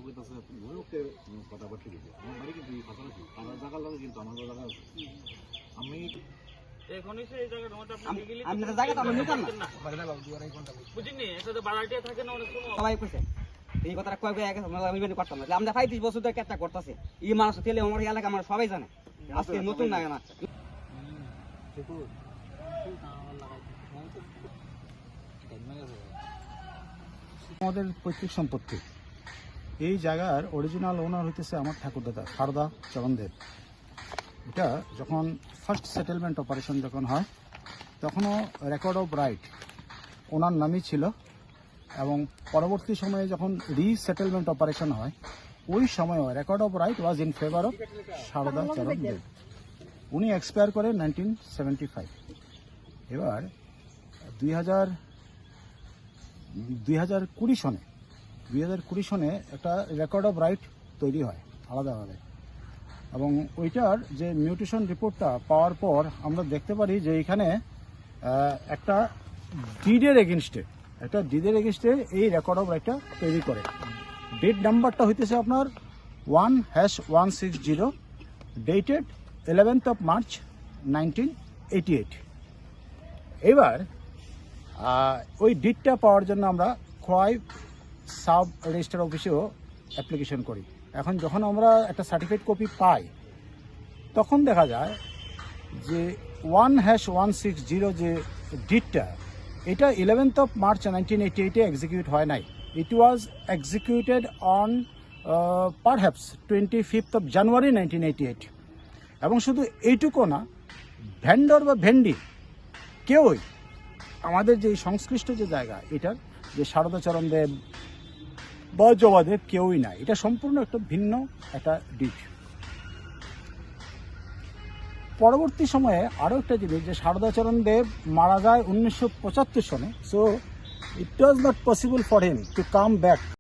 কইতাছে ওকে কথাবার্তা দিবে আমার বাড়ি কিন্তু এই পাশাপাশি আমার জায়গা লাগে কিন্তু আমার জায়গা আছে আমি এখনই সেই জায়গাটা মধ্যে আপনি গেলে আপনার জায়গাটা আমরা নিতাম না বুঝিনি এটা বাড়াটিয়া থাকে না অনেক সময় সবাই কইছে এই কথাটা কয় গেছে আমি বেনি করতাম না আমরা 35 বছর ধরে কেটটা করতেছি এই মানুষ তেলে আমার এলাকা আমরা সবাই জানে আজকে নতুন না না আমাদের পৈতৃক সম্পত্তি এই জায়গার অরিজিনাল ওনার হইতেছে আমার ঠাকুরদাদা সারদা চরণদেব। এটা যখন ফার্স্ট সেটেলমেন্ট অপারেশন যখন হয় তখনও রেকর্ড অফ রাইট ওনার নামই ছিল, এবং পরবর্তী সময়ে যখন রিসেটেলমেন্ট অপারেশন হয় ওই সময়ও record of right was in favour of Sarada Charandev. উনি এক্সপায়ার করেন 1975। এবার 2020 সনে একটা রেকর্ড অফ রাইট তৈরি হয় আলাদাভাবে, এবং ওইটার যে মিউটেশন রিপোর্টটা পাওয়ার পর আমরা দেখতে পারি যে এখানে একটা ডিডের এগেনস্টে এই রেকর্ড অফ রাইটটা তৈরি করে। ডেট নাম্বারটা হইতেছে আপনার 1/160 ডেটেড 11th of March 1988। এবার ওই ডিটটা পাওয়ার জন্য আমরা খোয়াই সাব রেজিস্টার অফিসেও অ্যাপ্লিকেশন করি। এখন যখন আমরা একটা সার্টিফিকেট কপি পাই তখন দেখা যায় যে 1/160 যে ডিটটা এটা 11th of March 1988 এক্সিকিউট হয় নাই। It was executed on perhaps 25th of January 1988। এবং শুধু এইটুকু না, ভেন্ডর বা ভেন্ডি কেউই আমাদের যে সংশ্লিষ্ট যে জায়গা এটার যে সারদাচরণ দেব বা জবাদেব কেউই নাই। এটা সম্পূর্ণ একটা ভিন্ন একটা ডিট। পরবর্তী সময়ে আরও একটা জিনিস যে সারদাচরণ দেব মারা যায় 1975 সনে। So it was not possible for him to come back